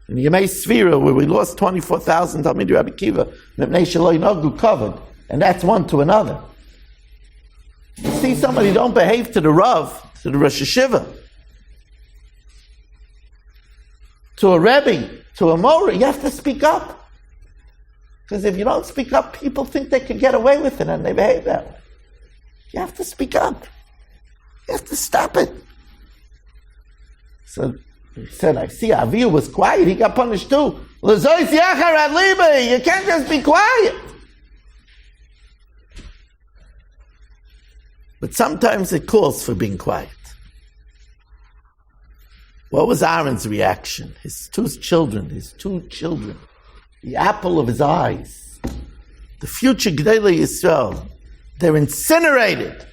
In Yemei Sfira, where we lost 24,000 Talmidei Rabbi Kiva, Mipnei Shelo Yinogu covered, and that's one to another. You see somebody don't behave to the Rav, to the Rosh Hashiva, to a Rebbe, to a Morah, you have to speak up. Because if you don't speak up, people think they can get away with it, and they behave that way. You have to speak up. You have to stop it. So he said, I see Avihu was quiet, he got punished too. You can't just be quiet. But sometimes it calls for being quiet. What was Aaron's reaction? His two children, the apple of his eyes, the future Gdei Yisrael, they're incinerated.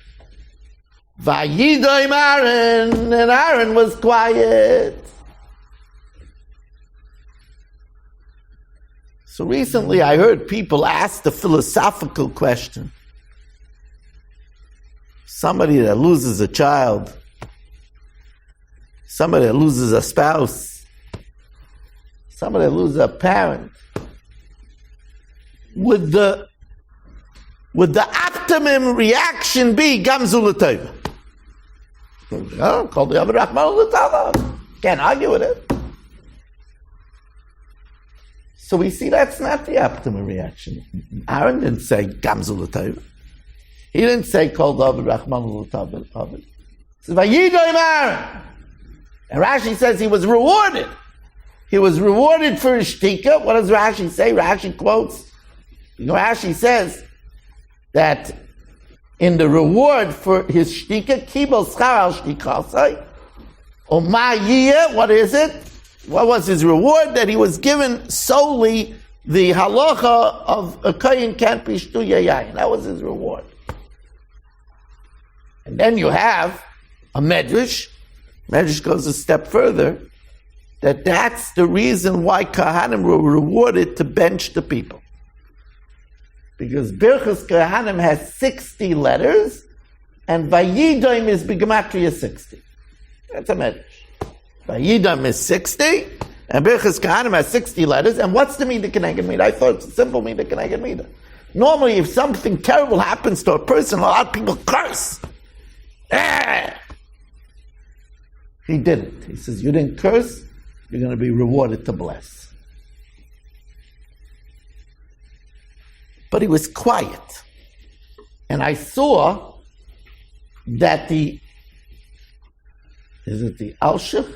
Vayidoim Aaron, and Aaron was quiet. So recently I heard people ask the philosophical question. Somebody that loses a child, somebody that loses a spouse, somebody that loses a parent, would the optimum reaction be Gamzu L'Tova? Called the Rahman L'Tova. Can't argue with it. So we see that's not the optimum reaction. Aaron didn't say Gamzu L'Tova. He didn't say called Rahman L'Tova. He says Vayidoim Aaron. And Rashi says he was rewarded. He was rewarded for his shtika. What does Rashi say? Rashi quotes. Rashi says that in the reward for his shtika, kibel schar al shtikasai, or ma'yiyah, what is it? What was his reward? That he was given solely the halacha of a kohen can't be shtu yayin. That was his reward. And then you have a medrash. Medrash goes a step further, that's the reason why Kahanim were rewarded to bench the people. Because Birchas Kahanim has 60 letters, and Vayidoim is B'gematria 60. That's a medrash. Vayidoim is 60, and Birchas Kahanim has 60 letters, and what's the Mida Keneged Mida? I thought it's a simple Mida Keneged Mida. Normally, if something terrible happens to a person, a lot of people curse. He didn't. He says, you didn't curse, you're going to be rewarded to bless. But he was quiet. And I saw that is it the Alshich?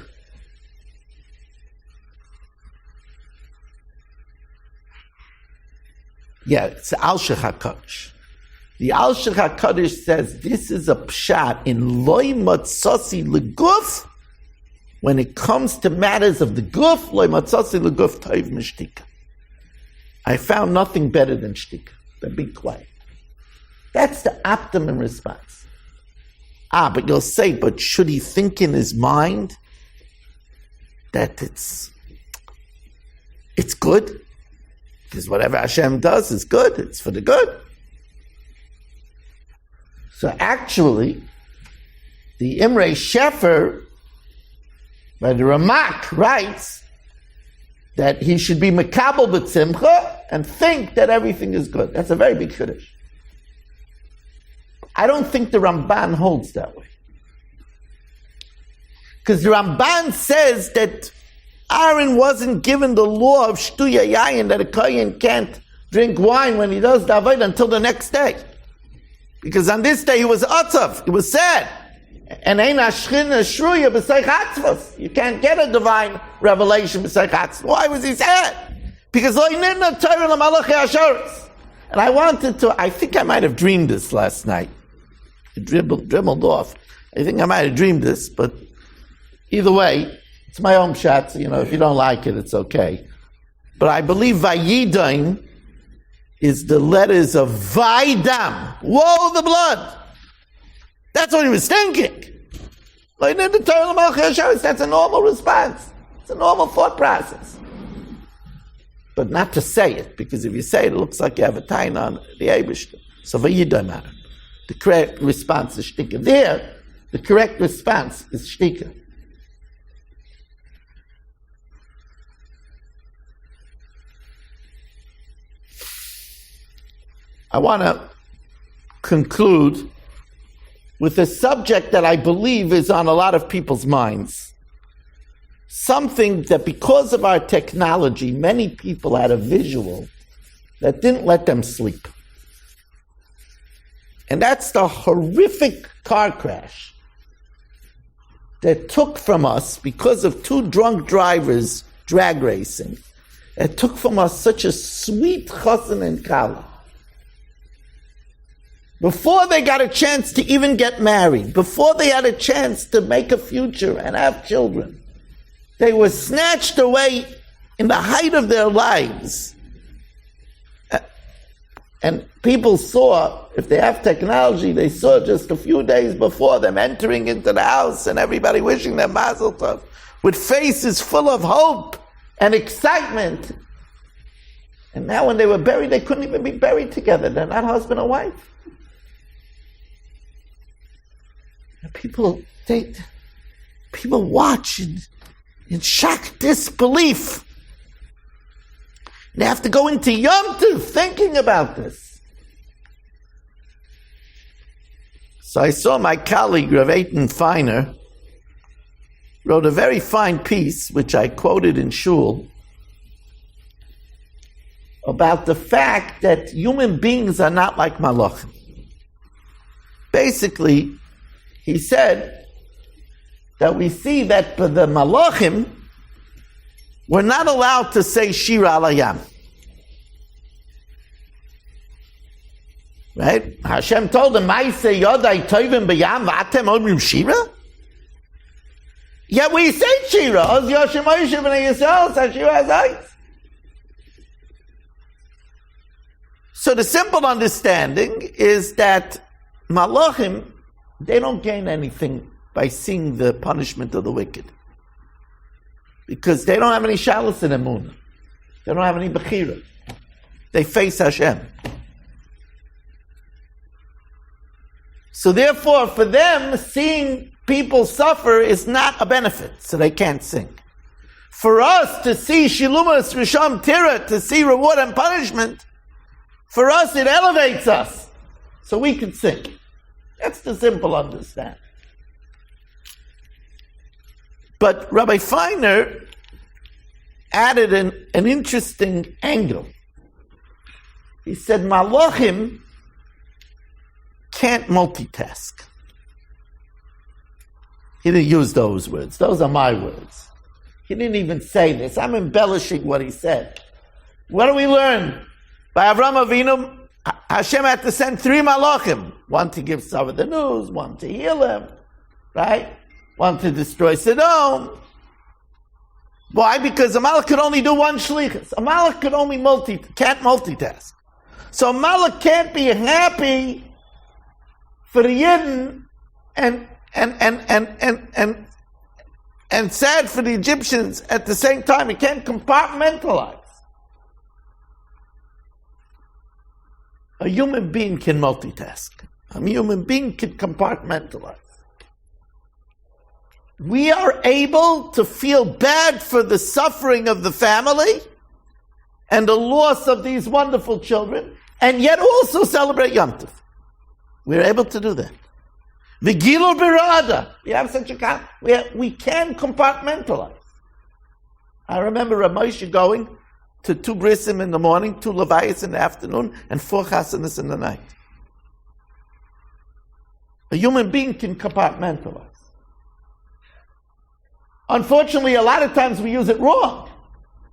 Yeah, it's Al-Shech HaKadosh. The Al-Shech HaKadosh says this is a pshat in Loi Matzasi Leguf. When it comes to matters of the guf, Loi Matzasi Leguf Toiv Mishtika. I found nothing better than shtika, than being quiet. That's the optimum response. But you'll say, but should he think in his mind that it's good? Because whatever Hashem does is good, it's for the good. So actually, the Imre Shefer, by the Ramak, writes that he should be mekabel b'tzimcha and think that everything is good. That's a very big chiddush. I don't think the Ramban holds that way. Because the Ramban says that Aaron wasn't given the law of shtuya yayin, that a kohen can't drink wine when he does the avodah until the next day. Because on this day he was atzav, he was sad. And ein hashchina shruya b'seich hatzvos. You can't get a divine revelation b'seich hatzvos. Why was he sad? Because lo yinidna Torah l'malachei hasharis. And I think I might have dreamed this last night. It dribbled off. I think I might have dreamed this, but either way, it's my own shot, so if you don't like it, it's okay. But I believe Vayidain is the letters of Vaidam. Whoa, the blood! That's what he was thinking. That's a normal response. It's a normal thought process. But not to say it, because if you say it, it looks like you have a tain on the Eibishter. So Vayidain matter. The correct response is shtika. There, the correct response is shtika. I want to conclude with a subject that I believe is on a lot of people's minds. Something that because of our technology, many people had a visual that didn't let them sleep. And that's the horrific car crash that took from us, because of two drunk drivers drag racing, it took from us such a sweet chassan and kala. Before they got a chance to even get married, before they had a chance to make a future and have children, they were snatched away in the height of their lives. And people saw, if they have technology, they saw just a few days before them entering into the house and everybody wishing them mazel tov, with faces full of hope and excitement. And now when they were buried, they couldn't even be buried together. They're not husband and wife. And people watch in shocked disbelief. They have to go into Yom Tov thinking about this. So I saw my colleague, Rav Eitan Feiner, wrote a very fine piece, which I quoted in Shul, about the fact that human beings are not like malachim. Basically, he said that we see that for the malachim, we're not allowed to say Shira Alayam. Right? Hashem told them, Ma'aseh Yodai Tovim B'Yam V'atem Omrim Shira? Yet we say Shira. Oz Yoshem Moshe B'nai Yisrael Sa Shira Hazayis. So the simple understanding is that malachim, they don't gain anything by seeing the punishment of the wicked. Because they don't have any shalos in emunah. They don't have any bechira. They face Hashem. So therefore, for them, seeing people suffer is not a benefit, so they can't sing. For us to see shilumas risham tira, to see reward and punishment, for us it elevates us, so we can sing. That's the simple understanding. But Rabbi Feiner added an interesting angle. He said, Malachim can't multitask. He didn't use those words. Those are my words. He didn't even say this. I'm embellishing what he said. What do we learn? By Avram Avinu, Hashem had to send 3 malachim. One to give Sava the news, one to heal him, right? One to destroy Sodom. Why? Because a malach could only do one shlichus. A malach could only can't multitask. So a malach can't be happy for the Yidden and sad for the Egyptians at the same time. He can't compartmentalize. A human being can multitask. A human being can compartmentalize. We are able to feel bad for the suffering of the family and the loss of these wonderful children, and yet also celebrate Yom Tov. We're able to do that. The Gilul Birada. We have such a we can compartmentalize. I remember Rav Moshe going to 2 brisim in the morning, 2 levayas in the afternoon, and 4 chasanas in the night. A human being can compartmentalize. Unfortunately, a lot of times we use it wrong.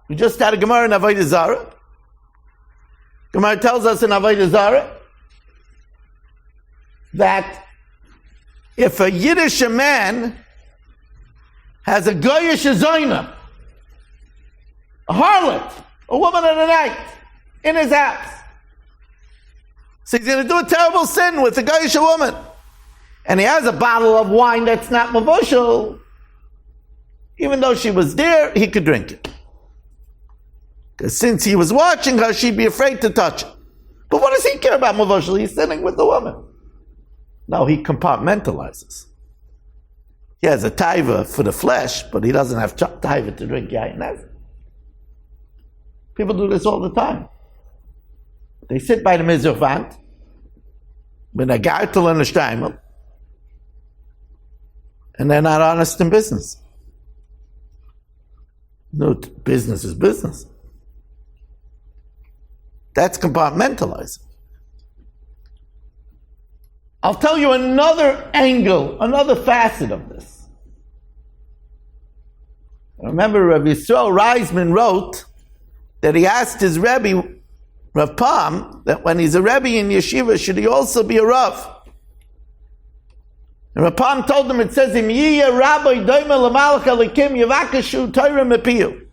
We just had a Gemara in Avodah Zarah. Gemara tells us in Avodah Zarah that if a Yiddish man has a goyish zoina, a harlot, a woman of the night, in his house, so he's going to do a terrible sin with a goyish woman, and he has a bottle of wine that's not mavushal, even though she was there, he could drink it. Because since he was watching her, she'd be afraid to touch it. But what does he care about mavushal? He's sitting with the woman. No, he compartmentalizes. He has a taiva for the flesh, but he doesn't have taiva to drink yain. People do this all the time. They sit by the mizrach with a gartel and a shtaimel, and they're not honest in business. No, business is business. That's compartmentalizing. I'll tell you another angle, another facet of this. I remember Rabbi Yisrael Reisman wrote that he asked his Rebbe, Rav Pam, that when he's a Rebbe in yeshiva, should he also be a Rav? And Rav Pam told him, it says, Im yiyeh rabbi doime l'malach elikim yivakashu Torah mepiyu.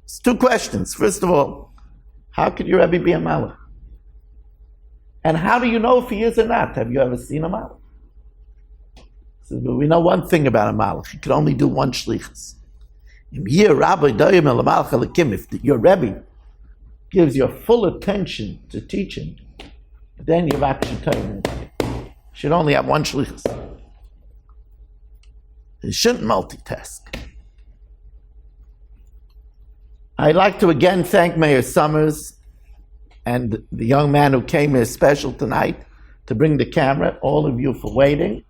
It's 2 questions. First of all, how could your Rebbe be a malach? And how do you know if he is or not? Have you ever seen a malach? So we know one thing about a malach. He can only do one shlichus. If your Rebbe gives your full attention to teaching, then you've actually told him. Should only have one shlichus. He shouldn't multitask. I'd like to again thank Mayor Summers and the young man who came here special tonight to bring the camera, all of you for waiting.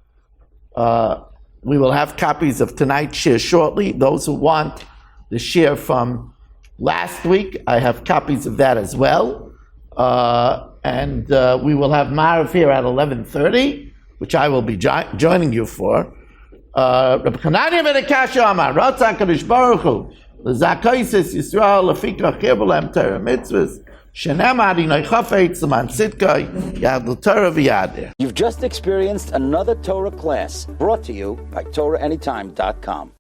We will have copies of tonight's shir shortly. Those who want the shir from last week, I have copies of that as well. And we will have Marav here at 11:30, which I will be joining you for. Rabbi Chananya ben Akasha Amar, Ratzah HaKadosh Baruch Hu, L'zakaisis Yisrael, Lefikach Kirbalem Torah Mitzvahs, You've just experienced another Torah class brought to you by TorahAnytime.com.